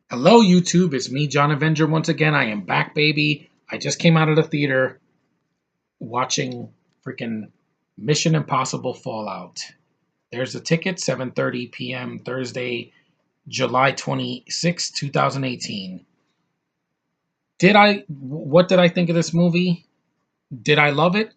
Hello, YouTube. It's me, John Avenger, once again. I am back, baby. I just came out of the theater watching freaking Mission Impossible Fallout. There's the ticket, 7:30 p.m. Thursday, July 26, 2018. What did I think of this movie? Did I love it?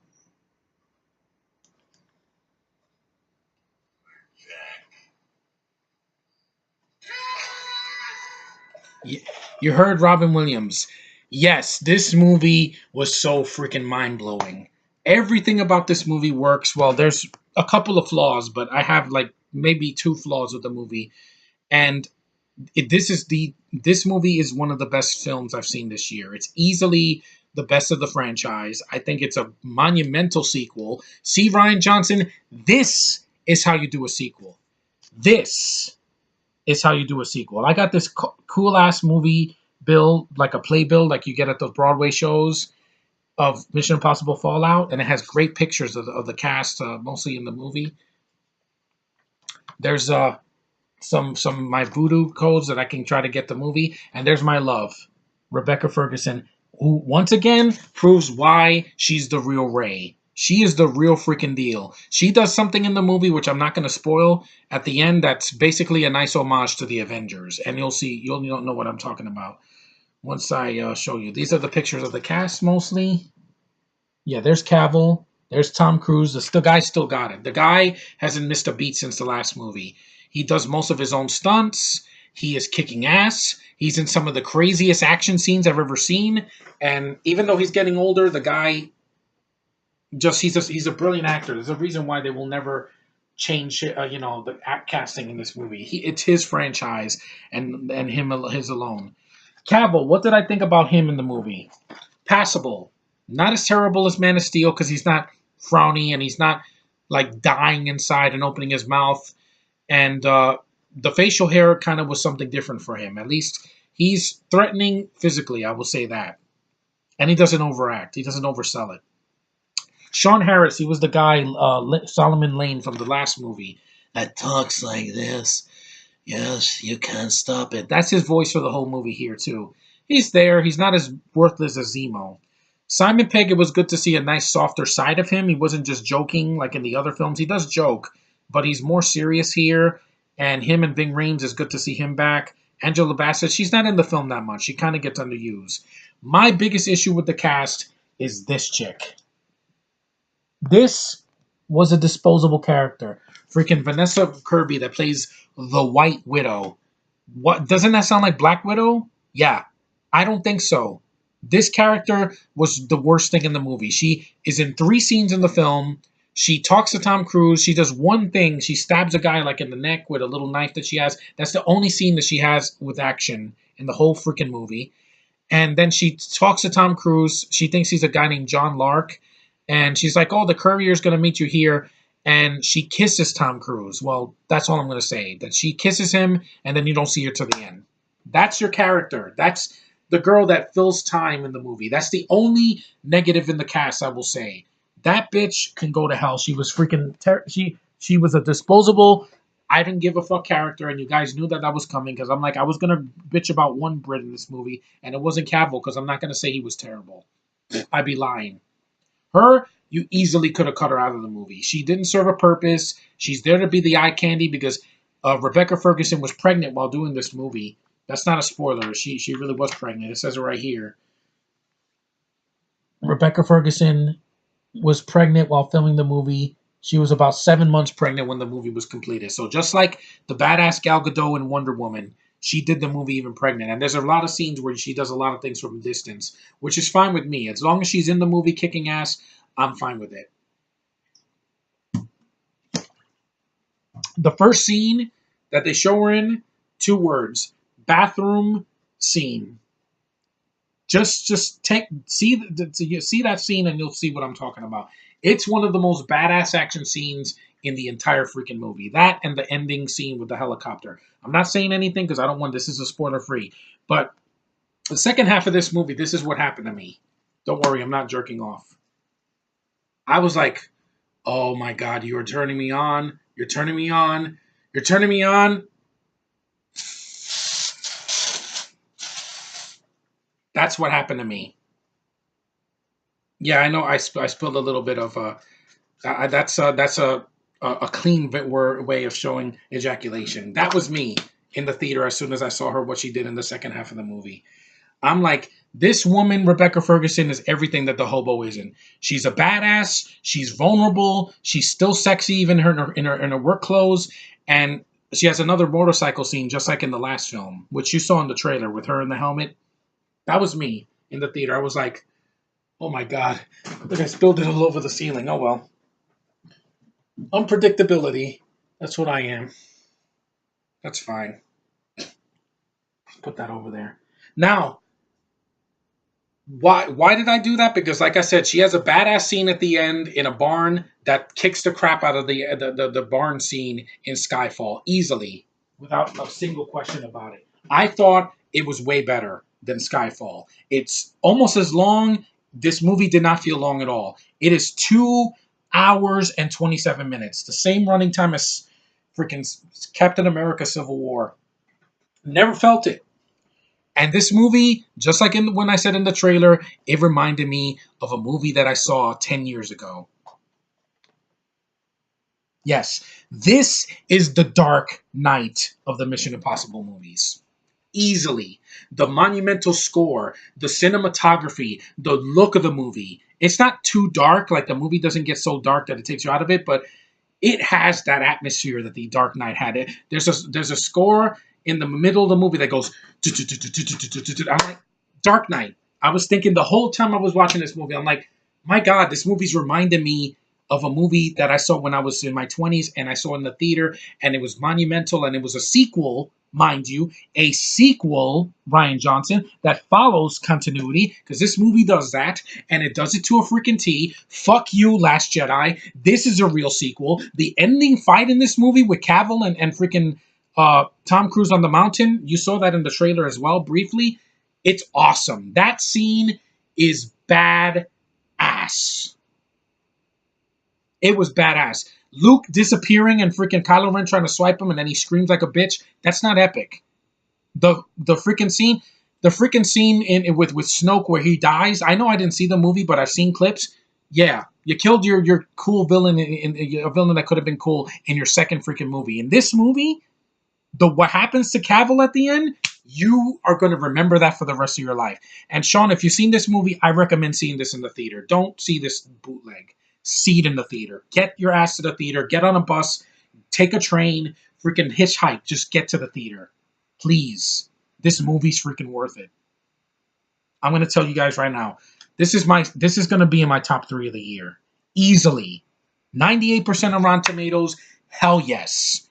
You heard Robin Williams. Yes, this movie was so freaking mind blowing. Everything about this movie works. Well, there's a couple of flaws, but I have like maybe two flaws with the movie. And this movie is one of the best films I've seen this year. It's easily the best of the franchise. I think it's a monumental sequel. See, Ryan Johnson, this is how you do a sequel. This is how you do a sequel. I got this cool ass movie bill, like a playbill, like you get at those Broadway shows of Mission Impossible Fallout, and it has great pictures of the cast, mostly in the movie. There's some of my voodoo codes that I can try to get the movie, and there's my love, Rebecca Ferguson, who once again proves why she's the real Ray. She is the real freaking deal. She does something in the movie which I'm not going to spoil at the end. That's basically a nice homage to the Avengers, and you'll see. You'll know what I'm talking about once I show you. These are the pictures of the cast mostly. Yeah, there's Cavill. There's Tom Cruise. The guy still got it. The guy hasn't missed a beat since the last movie. He does most of his own stunts. He is kicking ass. He's in some of the craziest action scenes I've ever seen. And even though he's getting older, the guy he's a brilliant actor. There's a reason why they will never change the act casting in this movie. It's his franchise and his alone. Cavill, what did I think about him in the movie? Passable. Not as terrible as Man of Steel because he's not frowny and he's not like dying inside and opening his mouth. And the facial hair kind of was something different for him. At least he's threatening physically, I will say that. And he doesn't overact. He doesn't oversell it. Sean Harris, he was the guy, Solomon Lane from the last movie, that talks like this. Yes, you can't stop it. That's his voice for the whole movie here, too. He's there. He's not as worthless as Zemo. Simon Pegg, it was good to see a nice, softer side of him. He wasn't just joking like in the other films. He does joke, but he's more serious here. And him and Ving Rhames, is good to see him back. Angela Bassett, she's not in the film that much. She kind of gets underused. My biggest issue with the cast is this chick. This was a disposable character. Freaking Vanessa Kirby that plays the White Widow. What, doesn't that sound like Black Widow? Yeah, I don't think so. This character was the worst thing in the movie. She is in 3 scenes in the film. She talks to Tom Cruise. She does one thing. She stabs a guy like in the neck with a little knife that she has. That's the only scene that she has with action in the whole freaking movie. And then she talks to Tom Cruise. She thinks he's a guy named John Lark. And she's like, oh, the courier's going to meet you here. And she kisses Tom Cruise. Well, that's all I'm going to say. That she kisses him, and then you don't see her to the end. That's your character. That's the girl that fills time in the movie. That's the only negative in the cast, I will say. That bitch can go to hell. She was freaking... she was a disposable... I didn't give a fuck character, and you guys knew that was coming because I'm like, I was going to bitch about one Brit in this movie, and it wasn't Cavill because I'm not going to say he was terrible. I'd be lying. Her, you easily could have cut her out of the movie. She didn't serve a purpose. She's there to be the eye candy because Rebecca Ferguson was pregnant while doing this movie. That's not a spoiler. She really was pregnant. It says it right here. Rebecca Ferguson was pregnant while filming the movie. She was about 7 months pregnant when the movie was completed. So just like the badass Gal Gadot in Wonder Woman, she did the movie even pregnant. And there's a lot of scenes where she does a lot of things from a distance, which is fine with me. As long as she's in the movie kicking ass, I'm fine with it. The first scene that they show her in, 2 words: bathroom scene. Just see that scene and you'll see what I'm talking about. It's one of the most badass action scenes in the entire freaking movie. That and the ending scene with the helicopter. I'm not saying anything because I don't want this is a spoiler free. But the second half of this movie, this is what happened to me. Don't worry, I'm not jerking off. I was like, oh my god, you are turning me on. You're turning me on. You're turning me on. That's what happened to me. Yeah, I know. I spilled a little bit of. That's a clean way of showing ejaculation. That was me in the theater as soon as I saw her. What she did in the second half of the movie. I'm like, this woman, Rebecca Ferguson, is everything that the hobo isn't. She's a badass. She's vulnerable. She's still sexy, even in her work clothes. And she has another motorcycle scene, just like in the last film, which you saw in the trailer with her in the helmet. That was me in the theater. I was like, oh my god, look, I spilled it all over the ceiling. Oh well, unpredictability. That's what I am. That's fine. Put that over there. Now, why did I do that? Because like I said, she has a badass scene at the end in a barn that kicks the crap out of the barn scene in Skyfall easily, without a single question about it. I thought it was way better than Skyfall. It's almost as long. This movie did not feel long at all. It is 2 hours and 27 minutes, the same running time as freaking Captain America: Civil War. Never felt it. And this movie, just like when I said in the trailer, it reminded me of a movie that I saw 10 years ago. Yes, this is the Dark Knight of the Mission Impossible movies. Easily. The monumental score, the cinematography, the look of the movie. It's not too dark, like the movie doesn't get so dark that it takes you out of it, but it has that atmosphere that the Dark Knight had. There's a score in the middle of the movie that goes. I'm like, Dark Knight. I was thinking the whole time I was watching this movie. I'm like, my God, this movie's reminding me of a movie that I saw when I was in my 20s and I saw in the theater, and it was monumental, and it was a sequel, mind you, a sequel, Ryan Johnson, that follows continuity, because this movie does that, and it does it to a freaking T. Fuck you, Last Jedi. This is a real sequel. The ending fight in this movie with Cavill and freaking Tom Cruise on the mountain, you saw that in the trailer as well, briefly. It's awesome. That scene is bad ass. It was badass. Luke disappearing and freaking Kylo Ren trying to swipe him and then he screams like a bitch. That's not epic. The freaking scene with Snoke where he dies. I know I didn't see the movie, but I've seen clips. Yeah, you killed your cool villain in a villain that could have been cool in your second freaking movie. In this movie, what happens to Cavill at the end, you are going to remember that for the rest of your life. And Sean, if you've seen this movie, I recommend seeing this in the theater. Don't see this bootleg. See it in the theater. Get your ass to the theater. Get on a bus. Take a train. Freaking hitchhike. Just get to the theater. Please. This movie's freaking worth it. I'm going to tell you guys right now. This is going to be in my top 3 of the year. Easily. 98% on Rotten Tomatoes. Hell yes.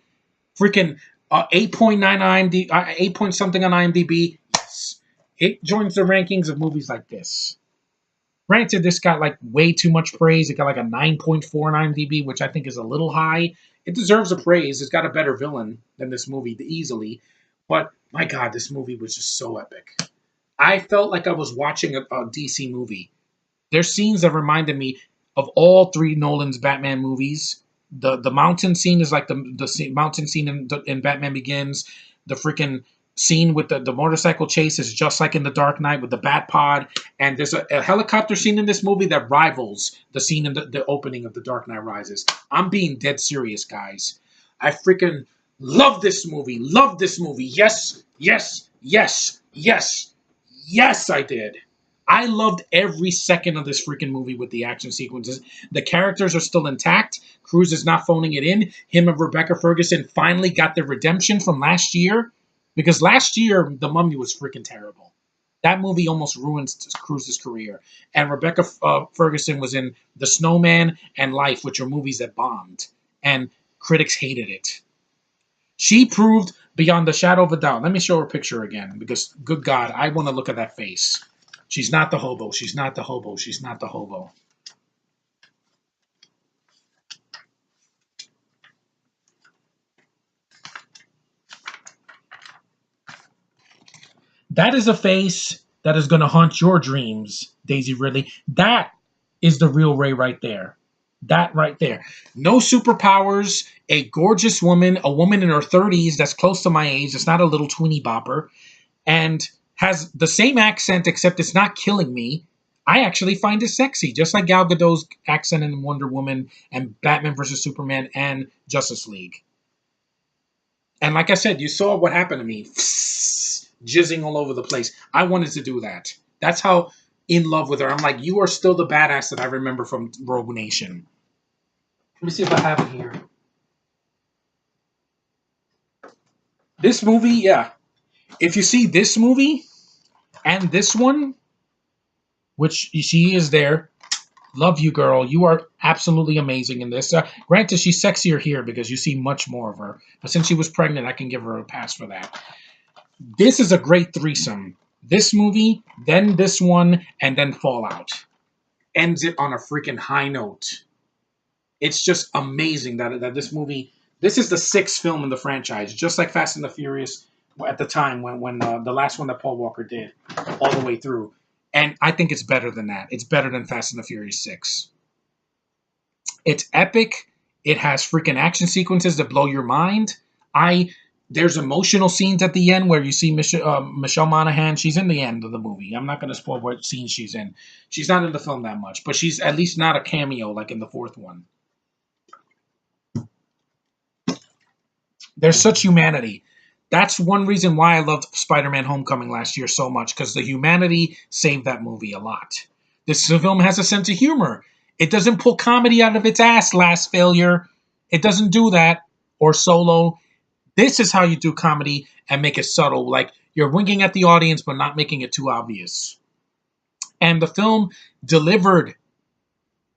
Freaking 8.9 IMDb, 8 point something on IMDb. Yes. It joins the rankings of movies like this. Granted, this got like way too much praise. It got like a 9.4 on IMDb, which I think is a little high. It deserves a praise. It's got a better villain than this movie easily. But my God, this movie was just so epic. I felt like I was watching a DC movie. There's scenes that reminded me of all 3 Nolan's Batman movies. The mountain scene is like the mountain scene in Batman Begins. The freaking scene with the motorcycle chase is just like in The Dark Knight with the Bat Pod. And there's a helicopter scene in this movie that rivals the scene in the opening of The Dark Knight Rises. I'm being dead serious, guys. I freaking love this movie. Love this movie. Yes, yes, yes, yes, yes, I did. I loved every second of this freaking movie with the action sequences. The characters are still intact. Cruise is not phoning it in. Him and Rebecca Ferguson finally got their redemption from last year. Because last year, The Mummy was freaking terrible. That movie almost ruined Cruise's career. And Rebecca Ferguson was in The Snowman and Life, which are movies that bombed. And critics hated it. She proved beyond the shadow of a doubt. Let me show her picture again. Because, good God, I want to look at that face. She's not the hobo. She's not the hobo. She's not the hobo. That is a face that is going to haunt your dreams, Daisy Ridley. That is the real Ray right there. That right there. No superpowers, a gorgeous woman, a woman in her 30s that's close to my age. It's not a little tweeny bopper. And has the same accent, except it's not killing me. I actually find it sexy, just like Gal Gadot's accent in Wonder Woman and Batman versus Superman and Justice League. And like I said, you saw what happened to me, jizzing all over the place. I wanted to do that. That's how in love with her. I'm like, you are still the badass that I remember from Rogue Nation. Let me see if I have it here. This movie, yeah. If you see this movie and this one, which she is there, love you, girl. You are absolutely amazing in this. Granted, she's sexier here because you see much more of her. But since she was pregnant, I can give her a pass for that. This is a great threesome. This movie, then this one, and then Fallout. Ends it on a freaking high note. It's just amazing that this movie. This is the sixth film in the franchise, just like Fast and the Furious at the time when the last one that Paul Walker did, all the way through. And I think it's better than that. It's better than Fast and the Furious 6. It's epic. It has freaking action sequences that blow your mind. There's emotional scenes at the end where you see Michelle Monaghan. She's in the end of the movie. I'm not going to spoil what scene she's in. She's not in the film that much, but she's at least not a cameo like in the fourth one. There's such humanity. That's one reason why I loved Spider-Man Homecoming last year so much, because the humanity saved that movie a lot. This film has a sense of humor. It doesn't pull comedy out of its ass, Last Failure. It doesn't do that. Or Solo. This is how you do comedy and make it subtle. Like, you're winking at the audience, but not making it too obvious. And the film delivered.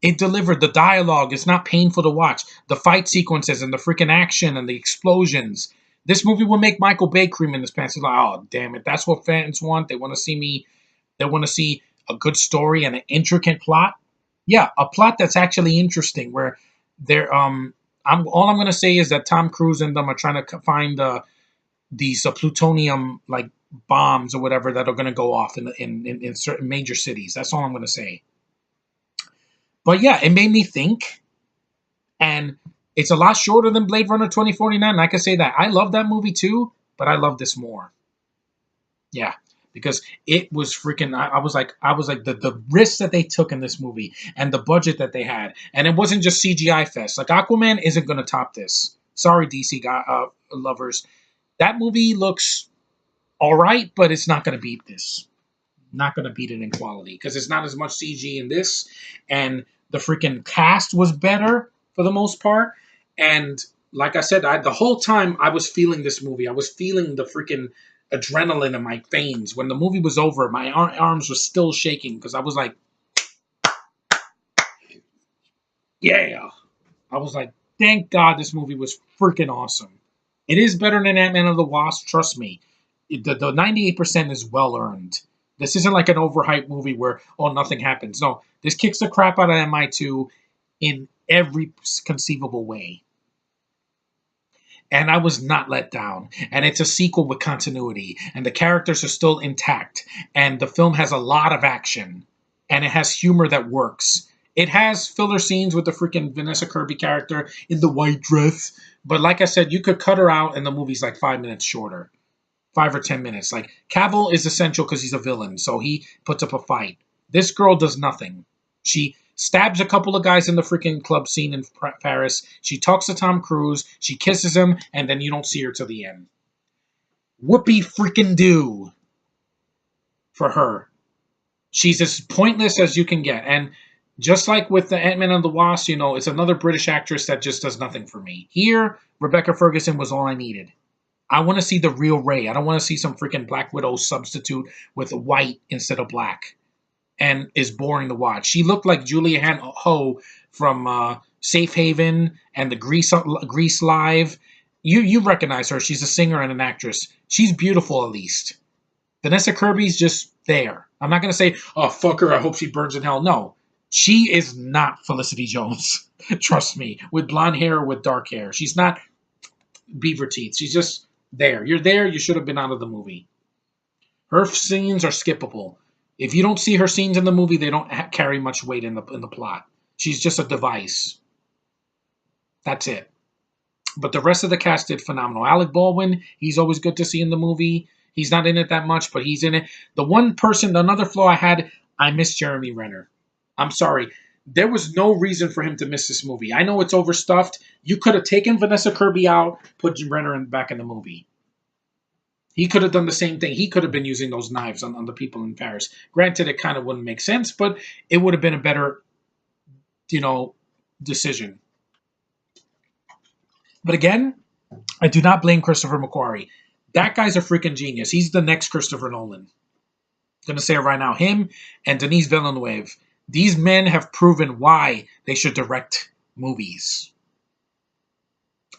It delivered. The dialogue is not painful to watch. The fight sequences and the freaking action and the explosions. This movie will make Michael Bay cream in his pants. He's like, oh, damn it. That's what fans want. They want to see me. They want to see a good story and an intricate plot. Yeah, a plot that's actually interesting where they're, all I'm going to say is that Tom Cruise and them are trying to find these plutonium like bombs or whatever that are going to go off in certain major cities. That's all I'm going to say. But yeah, it made me think, and it's a lot shorter than Blade Runner 2049. And I can say that I love that movie too, but I love this more. Yeah, because it was freaking. I was like the risks that they took in this movie and the budget that they had, and it wasn't just CGI fest. Like Aquaman isn't going to top this. Sorry, DC lovers. That movie looks all right, but it's not going to beat this. Not going to beat it in quality because it's not as much CG in this, and the freaking cast was better for the most part. And like I said, the whole time I was feeling this movie. I was feeling the freaking adrenaline in my veins. When the movie was over, my arms were still shaking because I was like, yeah. I was like, thank God this movie was freaking awesome. It is better than Ant-Man and the Wasp, trust me. The 98% is well earned. This isn't like an overhyped movie where, oh, nothing happens. No, this kicks the crap out of MI2 in every conceivable way. And I was not let down. And it's a sequel with continuity. And the characters are still intact. And the film has a lot of action. And it has humor that works. It has filler scenes with the freaking Vanessa Kirby character in the white dress. But like I said, you could cut her out and the movie's like 5 minutes shorter. 5 or 10 minutes. Like, Cavill is essential because he's a villain, so he puts up a fight. This girl does nothing. She stabs a couple of guys in the freaking club scene in Paris. She talks to Tom Cruise. She kisses him, and then you don't see her till the end. Whoopee freaking do for her. She's as pointless as you can get. And just like with the Ant-Man and the Wasp, it's another British actress that just does nothing for me. Here, Rebecca Ferguson was all I needed. I want to see the real Ray. I don't want to see some freaking Black Widow substitute with white instead of black and is boring to watch. She looked like Julianne Hough from Safe Haven and the Grease Live. You recognize her. She's a singer and an actress. She's beautiful, at least. Vanessa Kirby's just there. I'm not going to say, oh, fuck her. I hope she burns in hell. No. She is not Felicity Jones. Trust me. With blonde hair or with dark hair. She's not beaver teeth. She's just there. You're there. You should have been out of the movie. Her scenes are skippable. If you don't see her scenes in the movie, they don't carry much weight in the plot. She's just a device. That's it. But the rest of the cast did phenomenal. Alec Baldwin, he's always good to see in the movie. He's not in it that much, but he's in it. The one person, another flaw I had, I miss Jeremy Renner. I'm sorry. There was no reason for him to miss this movie. I know it's overstuffed. You could have taken Vanessa Kirby out, put Renner back in the movie. He could have done the same thing. He could have been using those knives on the people in Paris. Granted, it kind of wouldn't make sense, but it would have been a better, decision. But again, I do not blame Christopher McQuarrie. That guy's a freaking genius. He's the next Christopher Nolan. I'm going to say it right now. Him and Denis Villeneuve. These men have proven why they should direct movies.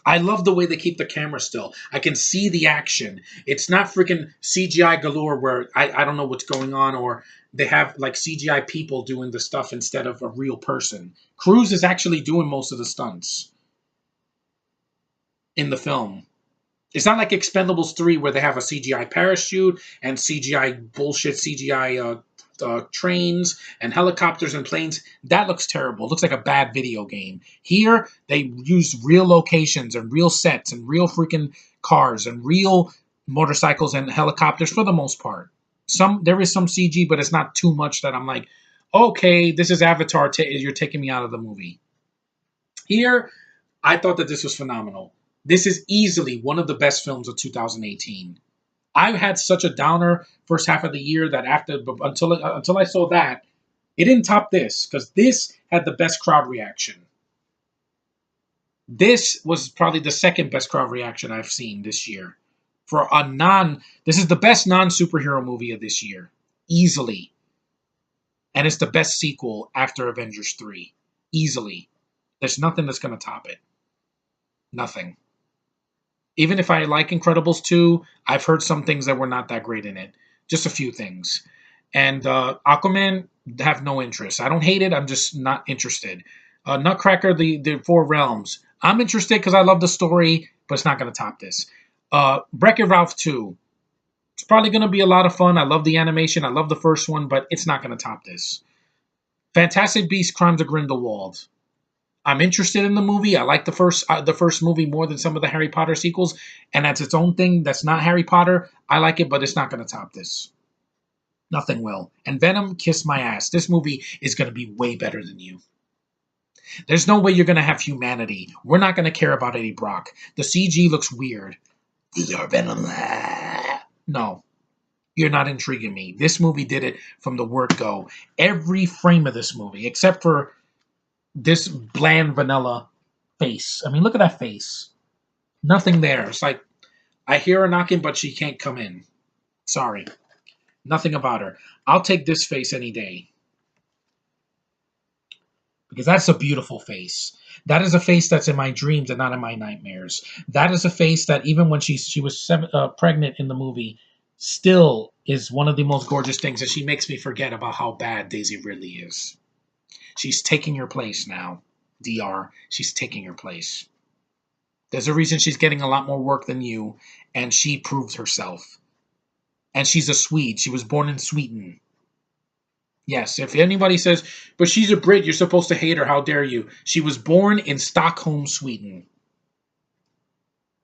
I love the way they keep the camera still. I can see the action. It's not freaking CGI galore where I don't know what's going on, or they have like CGI people doing the stuff instead of a real person. Cruise is actually doing most of the stunts in the film. It's not like Expendables 3 where they have a CGI parachute and CGI bullshit, CGI trains and helicopters and planes. That looks terrible. It looks like a bad video game. Here, they use real locations and real sets and real freaking cars and real motorcycles and helicopters for the most part. There is some CG, but it's not too much that I'm like, okay, this is Avatar. You're taking me out of the movie. Here, I thought that this was phenomenal. This is easily one of the best films of 2018. I had such a downer first half of the year that until I saw that, it didn't top this because this had the best crowd reaction. This was probably the second best crowd reaction I've seen this year. This is the best non-superhero movie of this year. Easily. And it's the best sequel after Avengers 3. Easily. There's nothing that's going to top it. Nothing. Even if I like Incredibles 2, I've heard some things that were not that great in it. Just a few things. And Aquaman, have no interest. I don't hate it. I'm just not interested. Nutcracker, the Four Realms. I'm interested because I love the story, but it's not going to top this. Wreck-It Ralph 2. It's probably going to be a lot of fun. I love the animation. I love the first one, but it's not going to top this. Fantastic Beasts: Crimes of Grindelwald. I'm interested in the movie. I like the first movie more than some of the Harry Potter sequels, and that's its own thing. That's not Harry Potter. I like it, but it's not going to top this. Nothing will. And Venom, kiss my ass. This movie is going to be way better than you. There's no way you're going to have humanity. We're not going to care about Eddie Brock. The CG looks weird. You're Venom. No. You're not intriguing me. This movie did it from the word go. Every frame of this movie, except for this bland vanilla face. I mean, look at that face. Nothing there. It's like, I hear her knocking, but she can't come in. Sorry. Nothing about her. I'll take this face any day. Because that's a beautiful face. That is a face that's in my dreams and not in my nightmares. That is a face that even when she was pregnant in the movie, still is one of the most gorgeous things. And she makes me forget about how bad Daisy Ridley is. She's taking your place now, DR. She's taking your place. There's a reason she's getting a lot more work than you, and she proved herself. And she's a Swede. She was born in Sweden. Yes, if anybody says, but she's a Brit, you're supposed to hate her, how dare you? She was born in Stockholm, Sweden.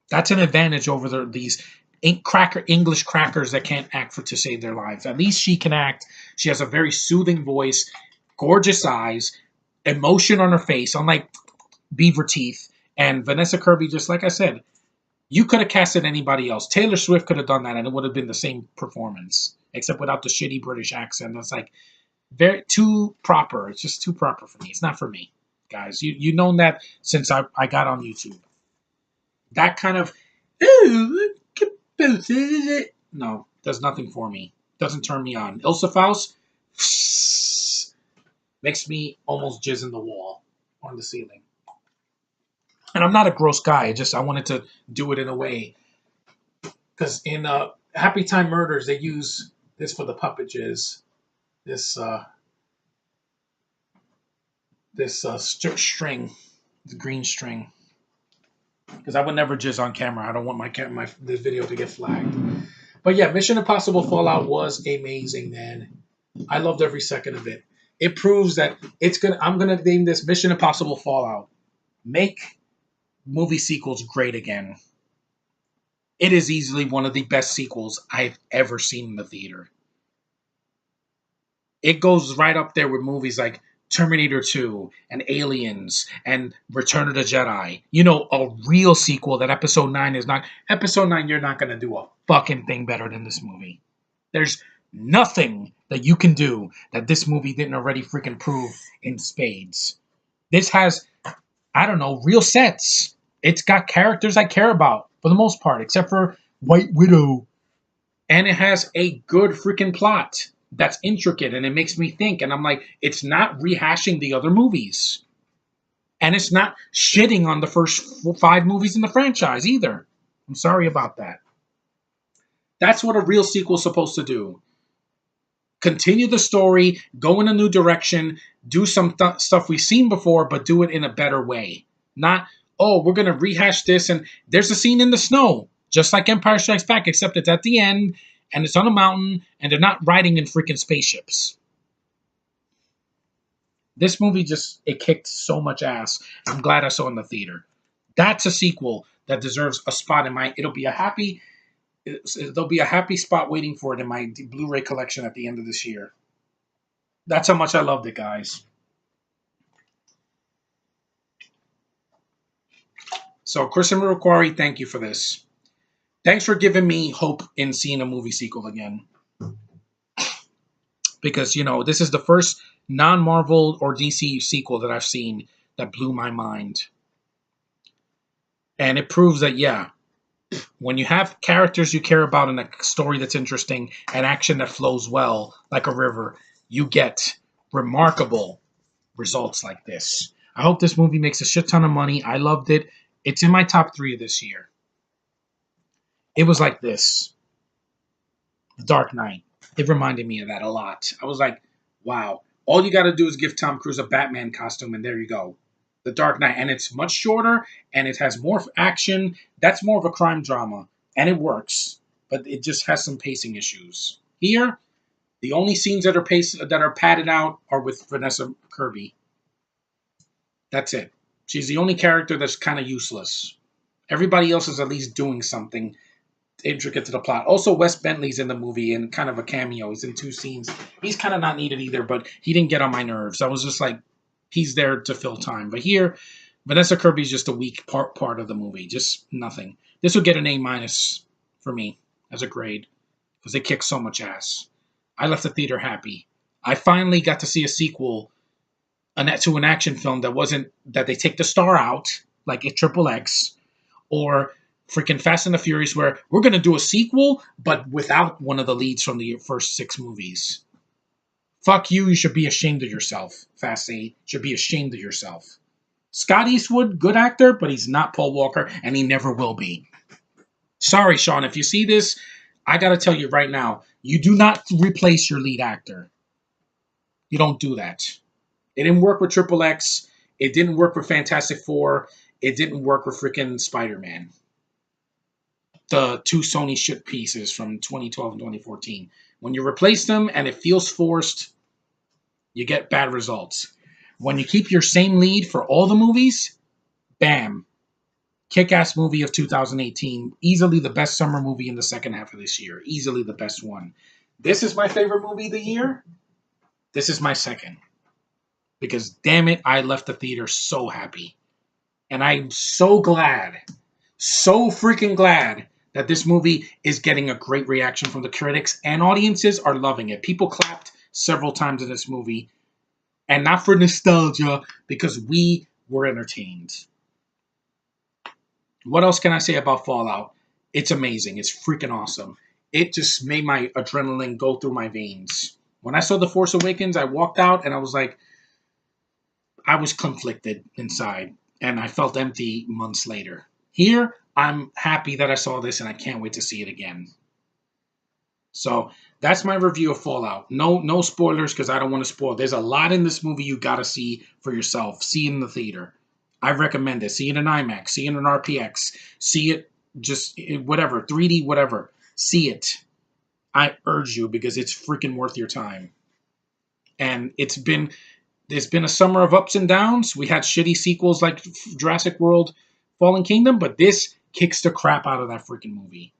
That's an advantage over these English crackers that can't act to save their lives. At least she can act. She has a very soothing voice. Gorgeous eyes, emotion on her face, unlike beaver teeth. And Vanessa Kirby, just like I said, you could have casted anybody else. Taylor Swift could have done that, and it would have been the same performance, except without the shitty British accent. It's like too proper. It's just too proper for me. It's not for me, guys. You've known that since I got on YouTube. That kind of no, does nothing for me. Doesn't turn me on. Ilsa Faust. Makes me almost jizz in the wall on the ceiling. And I'm not a gross guy. I wanted to do it in a way. Because in Happy Time Murders, they use this for the puppet jizz. This string. The green string. Because I would never jizz on camera. I don't want this video to get flagged. But yeah, Mission Impossible Fallout was amazing, man. I loved every second of it. It proves that I'm gonna name this Mission Impossible Fallout. Make movie sequels great again. It is easily one of the best sequels I've ever seen in the theater. It goes right up there with movies like Terminator 2 and Aliens and Return of the Jedi. You know, a real sequel that Episode 9 is not. Episode 9, you're not going to do a fucking thing better than this movie. There's nothing that you can do that this movie didn't already freaking prove in spades. This has, I don't know, real sets. It's got characters I care about for the most part, except for White Widow. And it has a good freaking plot that's intricate and it makes me think. And I'm like, it's not rehashing the other movies. And it's not shitting on the first 5 movies in the franchise either. I'm sorry about that. That's what a real sequel's supposed to do. Continue the story, go in a new direction, do some stuff we've seen before, but do it in a better way. Not, oh, we're going to rehash this, and there's a scene in the snow, just like Empire Strikes Back, except it's at the end, and it's on a mountain, and they're not riding in freaking spaceships. This movie just, it kicked so much ass. I'm glad I saw it in the theater. That's a sequel that deserves a spot in my, there'll be a happy spot waiting for it in my Blu-ray collection at the end of this year. That's how much I loved it, guys. So, Chris and Macquarie, thank you for this. Thanks for giving me hope in seeing a movie sequel again. Because, you know, this is the first non-Marvel or DC sequel that I've seen that blew my mind. And it proves that, yeah, when you have characters you care about and a story that's interesting and action that flows well like a river, you get remarkable results like this. I hope this movie makes a shit ton of money. I loved it. It's in my top 3 of this year. It was like this. The Dark Knight. It reminded me of that a lot. I was like, wow. All you got to do is give Tom Cruise a Batman costume and there you go. The Dark Knight. And it's much shorter and it has more action. That's more of a crime drama. And it works. But it just has some pacing issues. Here, the only scenes that are padded out are with Vanessa Kirby. That's it. She's the only character that's kind of useless. Everybody else is at least doing something intricate to the plot. Also, Wes Bentley's in the movie in kind of a cameo. He's in 2 scenes. He's kind of not needed either, but he didn't get on my nerves. I was just like, he's there to fill time. But here, Vanessa Kirby's just a weak part of the movie. Just nothing. This would get an A- for me as a grade because they kick so much ass. I left the theater happy. I finally got to see a sequel to an action film that wasn't that they take the star out like a Triple X or freaking Fast and the Furious where we're going to do a sequel but without one of the leads from the first 6 movies. Fuck you. You should be ashamed of yourself. Fast 8 should be ashamed of yourself. Scott Eastwood, good actor, but he's not Paul Walker and he never will be. Sorry, Sean. If you see this, I got to tell you right now, you do not replace your lead actor. You don't do that. It didn't work with Triple X. It didn't work with Fantastic Four. It didn't work with freaking Spider-Man. The 2 Sony shit pieces from 2012 and 2014. When you replace them and it feels forced, you get bad results. When you keep your same lead for all the movies, bam. Kick-ass movie of 2018. Easily the best summer movie in the second half of this year. Easily the best one. This is my favorite movie of the year. This is my second. Because, damn it, I left the theater so happy. And I'm so glad, so freaking glad that this movie is getting a great reaction from the critics and audiences are loving it. People clapped several times in this movie. And not for nostalgia, because we were entertained. What else can I say about Fallout? It's amazing. It's freaking awesome. It just made my adrenaline go through my veins. When I saw The Force Awakens, I walked out and I was like, I was conflicted inside, and I felt empty months later. Here, I'm happy that I saw this, and I can't wait to see it again. So that's my review of Fallout. No spoilers, because I don't want to spoil. There's a lot in this movie you got to see for yourself. See it in the theater. I recommend it. See it in IMAX. See it in RPX. See it just whatever, 3D, whatever. See it. I urge you because it's freaking worth your time. And there's been a summer of ups and downs. We had shitty sequels like Jurassic World, Fallen Kingdom, but this kicks the crap out of that freaking movie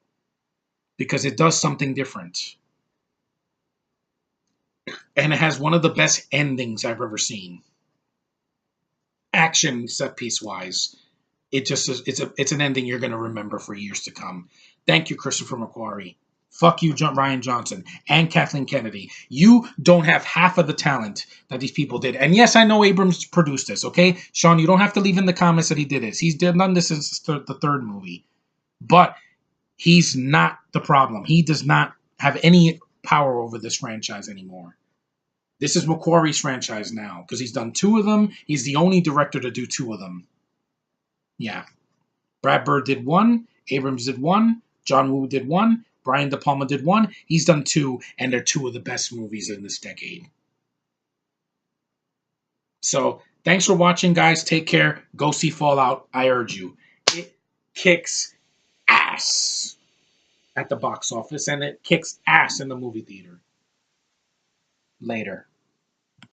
because it does something different. And it has one of the best endings I've ever seen. Action set piece wise. It just is, it's an ending you're going to remember for years to come. Thank you, Christopher McQuarrie. Fuck you, Ryan Johnson and Kathleen Kennedy. You don't have half of the talent that these people did. And yes, I know Abrams produced this, okay? Sean, you don't have to leave in the comments that he did this. He's done this since the third movie. But he's not the problem. He does not have any power over this franchise anymore. This is McQuarrie's franchise now because he's done 2 of them. He's the only director to do 2 of them. Yeah. Brad Bird did 1. Abrams did 1. John Woo did 1. Brian De Palma did 1. He's done 2, and they're 2 of the best movies in this decade. So, thanks for watching, guys. Take care. Go see Fallout. I urge you. It kicks ass at the box office, and it kicks ass in the movie theater. Later.